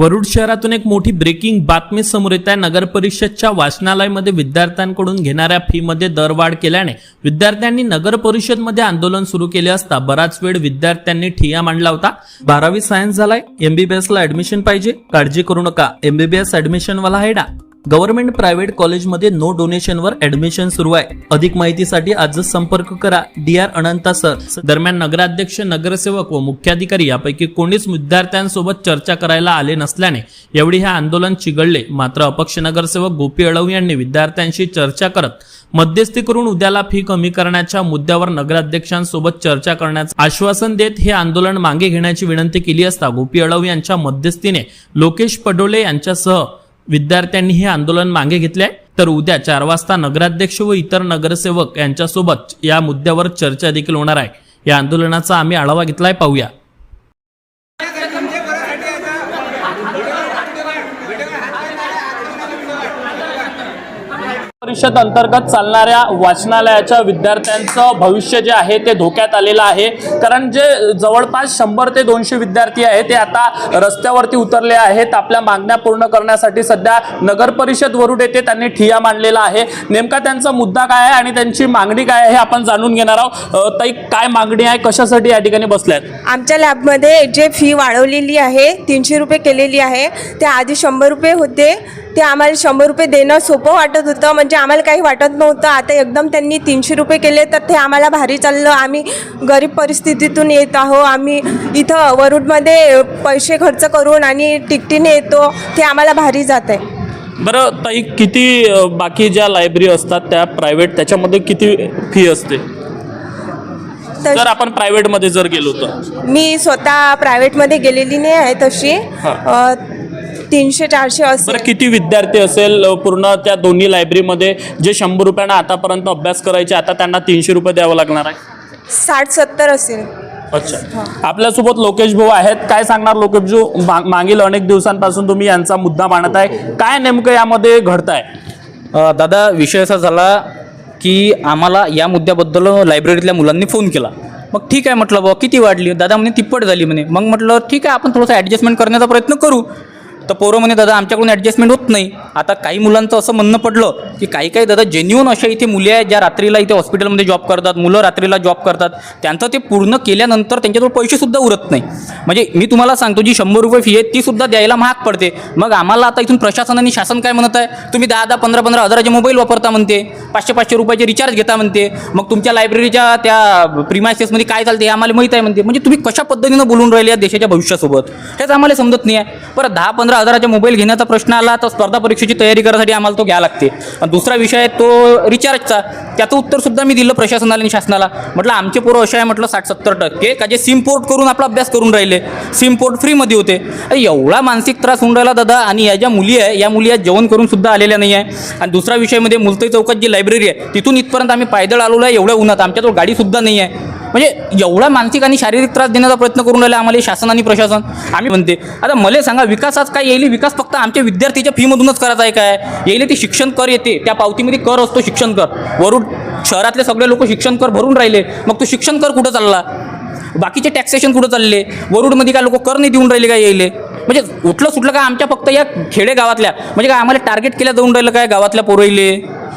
वरुड शहरातून एक मोठी ब्रेकिंग बातमी समोर येत आहे। नगर परिषदच्या वाचनालयामध्ये विद्यार्थ्यांकडून घेणाऱ्या फी मध्ये दरवाढ केल्याने विद्यार्थ्यांनी नगर परिषदमध्ये आंदोलन सुरू केले असता बराच वेळ विद्यार्थ्यांनी ठिय्या मांडला होता। 12वी सायन्स झालाय, एमबीबीएस ला ऍडमिशन पाहिजे, काळजी करू नका, एमबीबीएस ऍडमिशन वाला हेडा। गव्हर्नमेंट प्रायव्हेट कॉलेजमध्ये नो डोनेशनवर ऍडमिशन सुरू आहे। अधिक माहितीसाठी आजच संपर्क करा डीआर अनंता सर। दरम्यान नगराध्यक्ष, नगरसेवक व मुख्याधिकारी यापैकी कोणीच विद्यार्थ्यांसोबत चर्चा करायला आले नसल्याने एवढी हे आंदोलन चिघळले। मात्र अपक्ष नगरसेवक गोपी अळव यांनी विद्यार्थ्यांशी चर्चा करत मध्यस्थी करून उद्याला फी कमी करण्याच्या मुद्द्यावर नगराध्यक्षांसोबत चर्चा करण्याचं आश्वासन देत हे आंदोलन मागे घेण्याची विनंती केली असता गोपी अळव यांच्या मध्यस्थीने लोकेश पडोले यांच्यासह विद्यार्थ्यांनी हे आंदोलन मागे घेतले आहे। तर उद्या 4 वाजता नगराध्यक्ष व इतर नगरसेवक यांच्यासोबत या मुद्द्यावर चर्चा देखील होणार आहे। या आंदोलनाचा आम्ही आढावा घेतलाय, पाहूया। परिषद अंतर्गत चालणाऱ्या वाचनालयाच्या विद्यार्थ्यांचं भविष्य जे आहे ते धोक्यात आलेलं आहे। कारण जे जवळपास 100 ते 200 विद्यार्थी आहेत ते आता रस्त्यावरती उतरले आहेत। आपल्या मागण्या पूर्ण करण्यासाठी सध्या नगर परिषद वरुड येथे त्यांनी ठिय्या मांडलेला आहे। नेमका त्यांचा मुद्दा काय आहे आणि त्यांची मागणी काय आहे हे आपण जाणून घेणार आहोत। ताई, काय मागणी आहे, कशासाठी या ठिकाणी बसल्यात? आमच्या लॅबमध्ये जे फी वाढवलेली आहे, 300 रुपये केलेली आहे, ते आधी 100 रुपये होते। ते आम्हाला 100 रुपये देणं सोपं वाटत होतं, म्हणजे आम्हाला काही वाटत नव्हतं। आता एकदम त्यांनी 300 रुपये केले तर ते आम्हाला भारी चाललं। आम्ही गरीब परिस्थितीतून येत आहोत, आम्ही इथं वरुडमध्ये पैसे खर्च करून आणि टिकटीने येतो, ते आम्हाला भारी जात आहे। बरं ताई, किती बाकी ज्या लायब्ररी असतात त्या प्रायव्हेट, त्याच्यामध्ये किती फी असते जर आपण प्रायव्हेटमध्ये जर गेलो तर? मी स्वतः प्रायव्हेटमध्ये गेलेली नाही आहे तशी, 300-400 असेल। बरं, किती विद्यार्थी असेल पूर्ण त्या दोन्ही लायब्ररीमध्ये जे 100 रुपयानं आतापर्यंत अभ्यास करायचे, आता त्यांना 300 रुपये द्यावं लागणार आहे? 60-70 असेल। अच्छा, आपल्यासोबत लोकेश भाऊ आहेत। काय सांगणार लोकेश भाऊ, मागील अनेक दिवसांपासून तुम्ही यांचा मुद्दा मांडत आहे, काय नेमकं यामध्ये घडतंय? दादा, विषय असा झाला की आम्हाला या मुद्द्याबद्दल लायब्ररीतल्या मुलांनी फोन केला। मग ठीक आहे म्हटलं, बाबा किती वाढली? दादा म्हणे तिप्पट झाली म्हणे। मग म्हटलं ठीक आहे, आपण थोडंसं ॲडजस्टमेंट करण्याचा प्रयत्न करू। तर पोरं म्हणे दादा आमच्याकडून ॲडजस्टमेंट होत नाही। आता काही मुलांचं असं म्हणणं पडलं की काही दादा जेन्युअन अशा इथे मुले आहेत ज्या रात्रीला इथे हॉस्पिटलमध्ये जॉब करतात, मुलं रात्रीला जॉब करतात, त्यांचं ते पूर्ण केल्यानंतर त्यांच्याजवळ पैसेसुद्धा उरत नाही। म्हणजे मी तुम्हाला सांगतो, जी 100 रुपये फी आहे तीसुद्धा द्यायला महाग पडते। मग आम्हाला आता इथून प्रशासनाने, शासन काय म्हणत आहे, तुम्ही 10-10, 15-15 हजाराचे मोबाईल वापरता म्हणते, 500-500 रुपयाचे रिचार्ज घेता म्हणते, मग तुमच्या लायब्ररीच्या त्या प्रिमायसेसमध्ये काय चालते हे आम्हाला माहीत आहे म्हणते। म्हणजे तुम्ही कशा पद्धतीनं बोलून राहिले या देशाच्या भविष्यासोबत, हेच आम्हाला समजत नाही आहे। परत 10-15 हजाराचे मोबाईल घेण्याचा प्रश्न आला तर स्पर्धा परीक्षेची तयारी करण्यासाठी आम्हाला तो घ्यावा लागते। आणि दुसरा विषय आहे तो रिचार्जचा, त्याचं उत्तरसुद्धा मी दिलं प्रशासनाला आणि शासनाला। म्हटलं आमचे पोरं असे आहे म्हटलं 60-70% का जे सिम पोर्ट करून आपला अभ्यास करून राहिले, सिम पोर्ट फ्रीमध्ये होते। एवढा मानसिक त्रास होऊन राहिला दादा। आणि या ज्या मुली आहे, या मुली आज जेवण करून सुद्धा आलेल्या नाही आहे। आणि दुसरा विषय म्हणजे मुलताई चौकात जी लायब्ररी आहे तिथून इथपर्यंत आम्ही पायदळ आलेलो आहे एवढ्या उन्हात, आमच्याजवळ गाडीसुद्धा नाही आहे। म्हणजे एवढा मानसिक आणि शारीरिक त्रास देण्याचा प्रयत्न करून राहिला आम्हाला शासन आणि प्रशासन। आम्ही म्हणते आता मला सांगा, विकासाच काय येईल? विकास फक्त आमच्या विद्यार्थीच्या फीमधूनच करायचा आहे काय? येईल ती शिक्षण कर येते, त्या पावतीमध्ये कर असतो शिक्षण कर। वरुड शहरातले सगळे लोक शिक्षण कर भरून राहिले, मग तो शिक्षण कर कुठं चालला? बाकीचे टॅक्सेशन कुठं चालले? वरुडमध्ये काय लोक कर नाही देऊन राहिले काय येईल? म्हणजे उठलं सुटलं का आमच्या फक्त या खेडेगावातल्या, म्हणजे काय आम्हाला टार्गेट केल्या जाऊन राहिलं काय गावातल्या पोरहिले?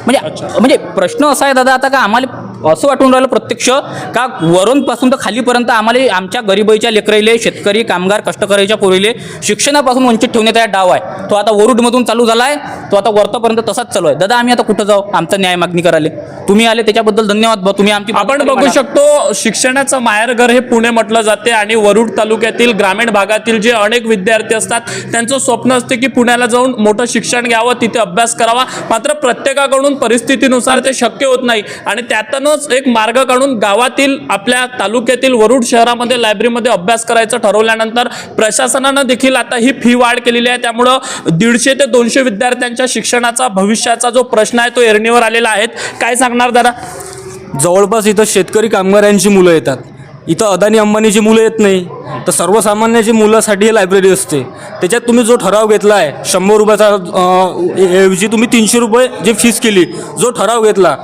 म्हणजे प्रश्न असा आहे दादा आता का आम्हाला असं वाटून राहिलं प्रत्यक्ष का वरूनपासून तर खालीपर्यंत आम्हाला आमच्या गरिबाईच्या लेकराईले, शेतकरी, कामगार, कष्टकऱ्याच्या पोरीले शिक्षणापासून वंचित ठेवण्याचा हा डाव आहे। तो आता वरुडमधून चालू झाला आहे, तो आता वरतापर्यंत तसाच चालू आहे। दादा आम्ही आता कुठं जाऊ आमचा न्याय मागणी करायला? तुम्ही आले त्याच्याबद्दल धन्यवाद। तुम्ही आमची, आपण बघू शकतो शिक्षणाचं माहेरघर हे पुणे म्हटलं जाते आणि वरुड तालुक्यातील ग्रामीण भागातील जे अनेक विद्यार्थी असतात त्यांचं स्वप्न असते की पुण्याला जाऊन मोठं शिक्षण घ्यावं, तिथे अभ्यास करावा। मात्र प्रत्येकाकडून परिस्थितीनुसार ते शक्य होत नाही आणि त्यातूनच एक मार्ग काढून गावातील, आपल्या तालुक्यातील वरुड शहरामध्ये लायब्ररीमध्ये अभ्यास करायचं ठरवल्यानंतर प्रशासनानं देखील आता ही फी वाढ केलेली आहे। त्यामुळं 150 ते 200 विद्यार्थ्यांच्या शिक्षणाचा, भविष्याचा जो प्रश्न आहे तो ऐरणीवर आलेला आहे। काय सांगणार दादा? जवळपास इथं शेतकरी कामगारांची मुलं येतात, इथं अदानी अंबानीची मुलं येत नाही, तर सर्वसामान्याची मुलासाठी ही लायब्ररी असते। त्याच्यात तुम्ही जो ठराव घेतला आहे 100 रुपयाचा ऐवजी तुम्ही 300 रुपये जी फीस केली, जो ठराव घेतला,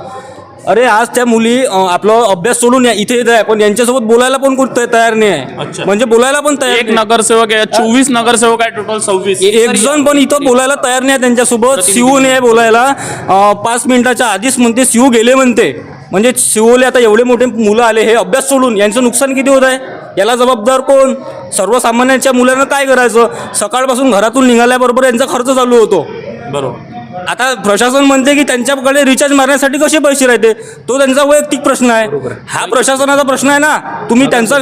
अरे आज त्या मुली आपलं अभ्यास सोडून इथे येत आहे, पण यांच्यासोबत बोलायला पण कोण तयार नाही आहे. म्हणजे बोलायला पण तयार एक नाही. नगरसेवक आहे, 24 नगरसेवक आहे, टोटल 26. एक जण पण इथं बोलायला तयार नाही आहे त्यांच्यासोबत. शिवू नाही बोलायला. 5 मिनिटाच्या आधीच म्हणते शिवू गेले म्हणते. म्हणजे शिवले आता एवढे मोठे मुलं आले हे अभ्यास सोडून, यांचं नुकसान किती होत आहे, याला जबाबदार कोण? सर्वसामान्यांच्या मुलांना काय करायचं? सकाळपासून घरातून निघाल्याबरोबर यांचा खर्च चालू होतो. बरोबर. आता प्रशासन म्हणते की त्यांच्याकडे रिचार्ज मारण्यासाठी कसे पैसे राहते, तो त्यांचा वैयक्तिक प्रश्न आहे. हा प्रशासनाचा प्रश्न आहे ना. तुम्ही त्यांचा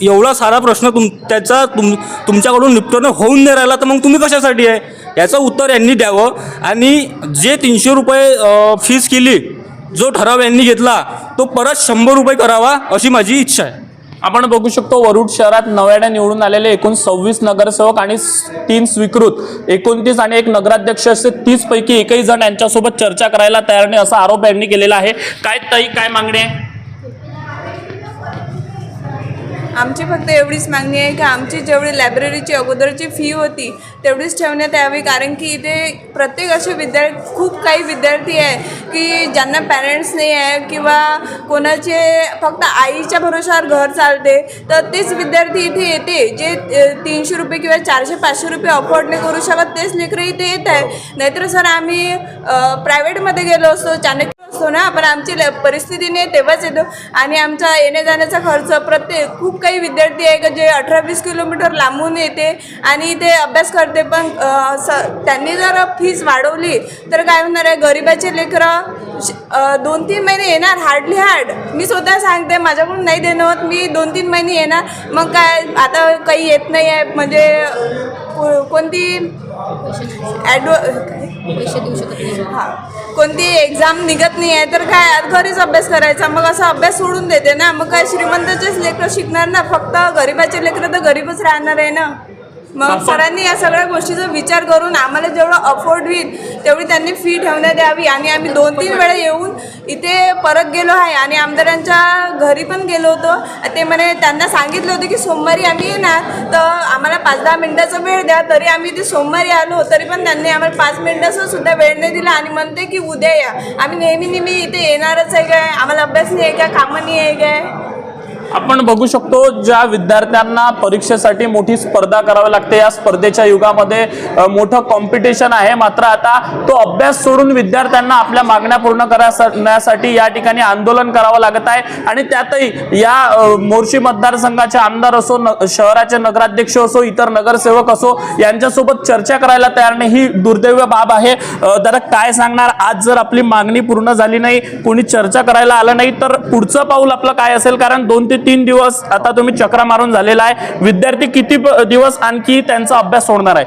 एवढा सारा प्रश्न तुमच्याकडून निपटणं होऊन नाही राहिला, तर मग तुम्ही कशासाठी आहे याचं उत्तर यांनी द्यावं. आणि जे 300 रुपये फीस केली, जो ठराव यांनी घेतला तो परत 100 रुपये करावा अशी माझी इच्छा आहे. आपण बघू शकतो वरुड शहरात नव्याने निवडून आलेले एकूण 26 नगरसेवक आणि 3 स्वीकृत 29 आणि 1 नगराध्यक्ष असे 30 पैकी एकही जण यांच्यासोबत चर्चा करायला तयार नाही असा आरोप यांनी केलेला आहे. काय ताई, काय मागणी आहे? आमची फक्त एवढीच मागणी आहे की आमची जेवढी लायब्ररीची अगोदरची फी होती तेवढीच ठेवण्यात यावी. कारण की इथे प्रत्येक असे खूप काही विद्यार्थी आहे की ज्यांना पॅरेंट्स नाही आहे किंवा कोणाचे फक्त आईच्या भरोशावर घर चालते, तर तेच विद्यार्थी इथे येते जे 300 रुपये किंवा 400-500 रुपये अफोर्ड नाही करू शकत, तेच लेकरं इथे येत आहे. नाहीतर सर आम्ही प्रायव्हेटमध्ये गेलो असतो, चाणक्य असतो ना, पण आमची परिस्थिती नाही तेव्हाच येतो. आणि आमचा येण्या जाण्याचा खर्च खूप काही विद्यार्थी आहे का जे 18-20 किलोमीटर लांबून येते आणि ते अभ्यास करते. पण त्यांनी जर फीस वाढवली तर काय होणार आहे, गरिबाचे लेकरं 2-3 महिने येणार हार्ड. मी स्वतः सांगते, माझ्याकडून नाही देणं होत, मी 2-3 महिने येणार. मग काय आता काही येत नाही आहे, म्हणजे कोणती कोणती एक्झाम निघत नाही आहे, तर काय घरीच अभ्यास करायचा. मग असा अभ्यास सोडून देते ना. मग काय श्रीमंताचेच लेकरं शिकणार ना, फक्त गरिबाचे लेकरं तर गरीबच राहणार आहे ना. मग सरांनी या सगळ्या गोष्टीचा विचार करून आम्हाला जेवढं अफोर्ड होईल तेवढी त्यांनी फी ठेवण्यात यावी. आणि आम्ही 2-3 वेळा येऊन इथे परत गेलो आहे आणि आमदारांच्या घरी पण गेलो होतो. ते म्हणे, त्यांना सांगितलं होतं की सोमवारी आम्ही येणार, तर आम्हाला 5-10 मिनिटाचा वेळ द्या. तरी आम्ही ते सोमवारी आलो, तरी पण त्यांनी आम्हाला 5 मिनिटाचा सुद्धा वेळ नाही दिला आणि म्हणते की उद्या या. आम्ही नेहमी इथे येणारच आहे काय, आम्हाला अभ्यास नाही आहे काय, कामं नाही आहे काय. आपण बघू शकतो ज्या विद्यार्थ्यांना परीक्षेसाठी मोठी स्पर्धा करावी लागते, या स्पर्धेच्या युगामध्ये मोठं कॉम्पिटिशन आहे. मात्र आता तो अभ्यास सोडून विद्यार्थ्यांना आपल्या मागण्या पूर्ण करण्यासाठी या ठिकाणी आंदोलन करावं लागत आहे. आणि त्यातही या मोर्शी मतदारसंघाचे आमदार असो, शहराचे नगराध्यक्ष असो, इतर नगरसेवक असो, यांच्यासोबत चर्चा करायला तयार नाही. ही दुर्दैवी बाब आहे. दादा, काय सांगणार? आज जर आपली मागणी पूर्ण झाली नाही, कोणी चर्चा करायला आलं नाही, तर पुढचं पाऊल आपलं काय असेल? कारण 2 ते 3 दिवस आता तुम्ही चक्रा मारून झालेला आहे. विद्यार्थी किती दिवस आणखी त्यांचा अभ्यास सोडणार आहे?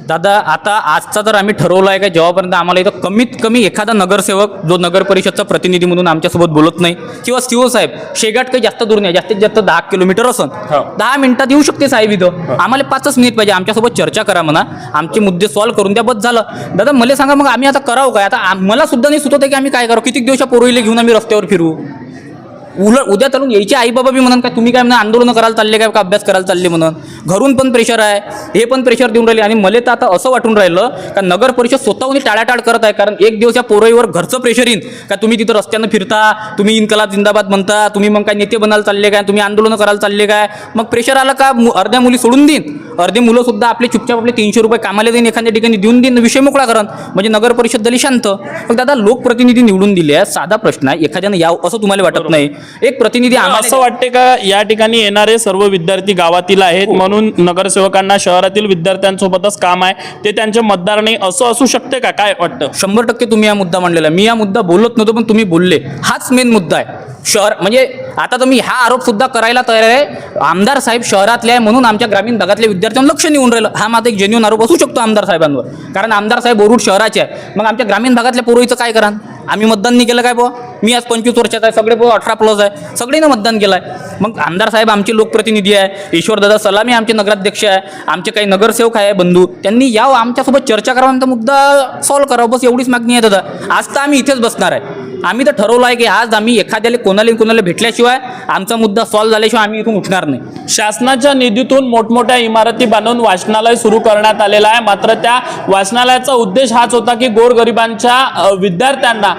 दादा, आता आजचा तर आम्ही ठरवलं आहे का जेव्हापर्यंत आम्हाला इथं कमीत कमी एखादा नगरसेवक जो नगर परिषदचा प्रतिनिधी म्हणून आमच्यासोबत बोलत नाही, किंवा सीओ साहेब, शेगाट काही जास्त दूर नाही, जास्तीत जास्त 10 किलोमीटर असन, 10 मिनिटात येऊ शकते साहेब इथं. आम्हाला 5 मिनिट पाहिजे, आमच्यासोबत चर्चा करा म्हणा, आमचे मुद्दे सॉल्व्ह करून द्या, बस झालं. दादा मला सांगा, मग आम्ही आता करावं काय? आता मला सुद्धा नाही सुचत आहे की आम्ही काय करावं. किती दिवसा पोरीला घेऊन आम्ही रस्त्यावर फिरू? उद्या चालून यायचे आई बाबा बी म्हणून काय तुम्ही काय म्हणा आंदोलन करायला चालले काय का अभ्यास करायला चालले म्हणून. घरून पण प्रेशर आहे, हे पण प्रेशर देऊन राहिले. आणि मला तर आता असं वाटून राहिलं का नगर परिषद स्वतःहून टाळाटाळ करत आहे. कारण एक दिवस या पोराईवर घरचं प्रेशर येईन का तुम्ही तिथं रस्त्यानं फिरता, तुम्ही इन्कलाब जिंदाबाद म्हणता, तुम्ही मग काय नेते बनायला चालले काय, तुम्ही आंदोलन करायला चालले काय. मग प्रेशर आलं का अर्ध्या मुली सोडून देईन, अर्धे मुलं सुद्धा आपले चुपचाप आपले 300 रुपये कामाला देईन, एखाद्या ठिकाणी देऊन देईन, विषय मोकळा करण, म्हणजे नगर परिषद झाली शांत. मग दादा, लोकप्रतिनिधी निवडून दिले आहे, साधा प्रश्न आहे, एखाद्यानं यावं असं तुम्हाला वाटत नाही? एक प्रतिनिधी असं वाटते का या ठिकाणी येणारे सर्व विद्यार्थी गावातील आहेत म्हणून नगरसेवकांना शहरातील विद्यार्थ्यांसोबतच काम आहे, ते त्यांचे मतदार नाही, असं असू शकते का? काय वाटतं? 100% तुम्ही हा मुद्दा मांडलेला. मी हा मुद्दा बोलत नव्हतो, पण तुम्ही बोलले. हाच मेन मुद्दा आहे. शहर म्हणजे आता तर मी हा आरोप सुद्धा करायला तयार आहे, आमदार साहेब शहरातले आहे म्हणून आमच्या ग्रामीण भागातल्या विद्यार्थ्यांना लक्ष नेऊन राहिलं. हा माझा एक जेन्युइन आरोप असू शकतो आमदार साहेबांवर, कारण आमदार साहेब वरुड शहराचे आहे. मग आमच्या ग्रामीण भागातल्या पोरोईचं काय करा? आम्ही मतदान नाही केलं काय बुवा? मी आज 25 वर्षाचा आहे, सगळे 18+ आहे, सगळीनं मतदान केलं आहे. मग आमदार साहेब आमचे लोकप्रतिनिधी आहे, ईश्वरदादा सलामी आमचे नगराध्यक्ष आहे, आमचे काही नगरसेवक आहे बंधू, त्यांनी यावं आमच्यासोबत चर्चा करावं, आमचा मुद्दा सॉल्व्ह करावा, बस एवढीच मागणी आहे दादा. आज तर आम्ही इथेच बसणार आहे. आम्ही तर ठरवलं आहे की आज आम्ही एखाद्याला कोणाला भेटल्याशिवाय, आमचा मुद्दा सॉल्व्ह झाल्याशिवाय आम्ही इथून उठणार नाही. शासनाच्या निधीतून मोठमोठ्या इमारती बांधून वाचनालय सुरू करण्यात आलेलं आहे. मात्र त्या वाचनालयाचा उद्देश हाच होता की गोरगरिबांच्या विद्यार्थ्यांना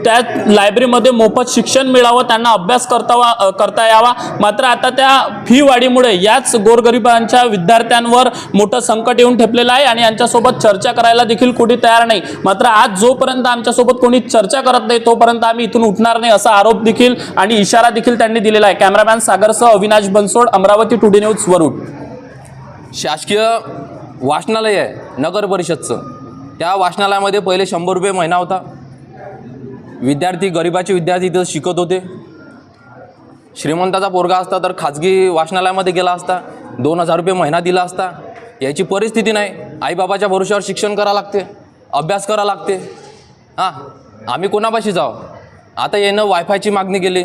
त्या लायब्ररी लायब्ररीमध्ये मोफत शिक्षण मिळावं, त्यांना अभ्यास करता यावा. मात्र आता त्या फी वाढीमुळे याच गोरगरिबांच्या विद्यार्थ्यांवर मोठं संकट येऊन ठेपलेलं आहे आणि यांच्यासोबत चर्चा करायला देखील कोणी तयार नाही. मात्र आज जोपर्यंत आमच्यासोबत कोणी चर्चा करत नाही तोपर्यंत आम्ही इथून उठणार नाही असा आरोप देखील आणि इशारा देखील त्यांनी दिलेला आहे. कॅमेरामॅन सागरसह अविनाश बनसोड, अमरावती टुडे न्यूज, वरुड. शासकीय वाचनालय आहे नगर परिषदचं. त्या वाचनालयामध्ये पहिले 100 रुपये महिना होता. विद्यार्थी, गरिबाचे विद्यार्थी इथं शिकत होते. श्रीमंताचा पोरगा असता तर खाजगी वाचनालयामध्ये गेला असता, 2000 रुपये महिना दिला असता. याची परिस्थिती नाही. आईबाबाच्या भरोश्यावर शिक्षण करावं लागते, अभ्यास करावं लागते. हां, आम्ही कोणापाशी जाऊ? आता यानं वायफायची मागणी केली,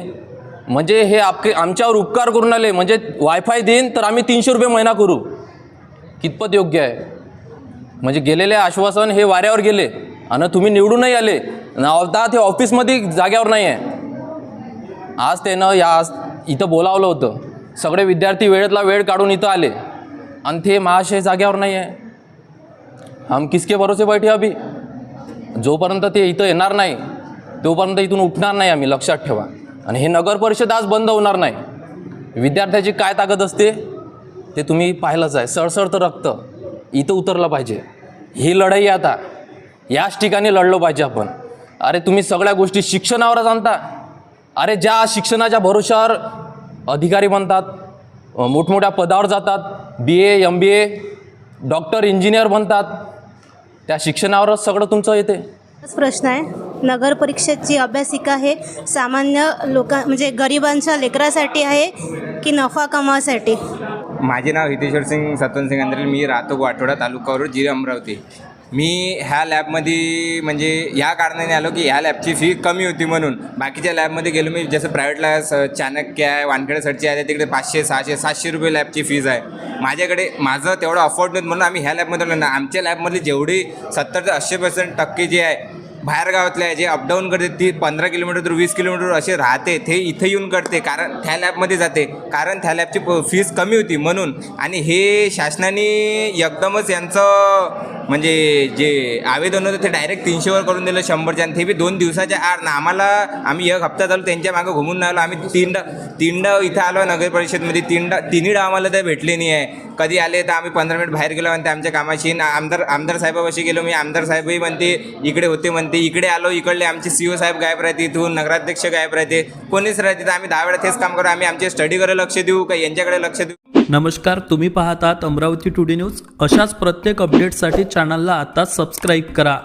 म्हणजे हे आमच्यावर उपकार करून आले, म्हणजे वायफाय देईन तर आम्ही 300 रुपये महिना करू. कितपत योग्य आहे? म्हणजे गेलेले आश्वासन हे वाऱ्यावर गेले आणि तुम्ही निवडूनही आले, आता ते ऑफिसमध्ये जाग्यावर नाही आहे. आज त्यानं इथं बोलावलं होतं, सगळे विद्यार्थी वेळेतला वेळ काढून इथं आले आणि ते महाशय जाग्यावर नाही आहे. हम किसके भरोसे बैठे अभी? जोपर्यंत ते इथं येणार नाही तोपर्यंत इथून उठणार नाही आम्ही, लक्षात ठेवा. आणि हे नगर परिषद आज बंद होणार नाही. विद्यार्थ्याची काय ताकद असते ते तुम्ही पाहिलंच आहे. सळसळतं रक्त इथं उतरलं पाहिजे. ही लढाई आता याच ठिकाणी लढलो पाहिजे आपण. अरे तुम्ही सगळ्या गोष्टी शिक्षणावरच आणता. अरे ज्या शिक्षणाच्या भरोश्यावर अधिकारी बनतात, मोठमोठ्या पदावर जातात, BA MBA डॉक्टर इंजिनियर बनतात, त्या शिक्षणावरच सगळं तुमचं येते. प्रश्न आहे, नगर परिषदची अभ्यासिका हे सामान्य म्हणजे गरिबांच्या लेकरासाठी आहे की नफा कमावासाठी? माझे नाव हितेश्वर सिंग सतवन सिंग अंद्रेल. मी राहतो गोवाठोडा, तालुका वरुड, जिल्हा अमरावती. मी ह्या लॅबमध्ये म्हणजे या कारणाने आलो की ह्या लॅबची फी कमी होती म्हणून. बाकीच्या लॅबमध्ये गेलो मी, जसं प्रायव्हेटला चाणक्य आहे, वानखेडे सरची आहे, तिकडे 500 600 700 रुपये लॅबची फीज आहे. माझं तेवढं अफोर्ड नाही म्हणून आम्ही ह्या लॅबमध्ये आलो ना. आमच्या लॅबमधली जेवढी 70 ते 80% जे आहे बाहेरगावातले आहे, जे अपडाऊन करते, ती 15 किलोमीटर 20 किलोमीटर असे राहते, ते इथं येऊन करते, कारण त्या लॅबमध्ये जाते, कारण त्या लॅबची फीस कमी होती म्हणून. आणि हे शासनाने एकदमच यांचं म्हणजे जे आवेदन होतं ते डायरेक्ट 300वर करून दिलं 100च्या, आणि ते बी 2 दिवसाच्या आड. आम्हाला आम्ही 1 हप्ता झालो त्यांच्या मागं घुमून नाही आलो. आम्ही तीनदा इथं आलो नगर परिषदमध्ये, तिन्ही आम्हाला ते भेटले नाही आहे. कधी आले तर आम्ही 15 मिनिट बाहेर गेलो आणि ते आमच्या कामाशी. आमदार साहेबापाशी गेलो मी, आमदार साहेबही म्हणते इकडे होते म्हणते. इकडे आलो, इकडले आमचे CO साहेब गायब राहते, इथून नगराध्यक्ष गायब राहते, कोणीच राहते. तर आम्ही 10 वेळा तेच काम करू. आम्ही आमच्या स्टडीकडे लक्ष देऊ का यांच्याकडे लक्ष देऊ? नमस्कार, तुम्ही पाहतात अमरावती टुडे न्यूज. अशाच प्रत्येक अपडेटसाठी चॅनलला आता सबस्क्राईब करा.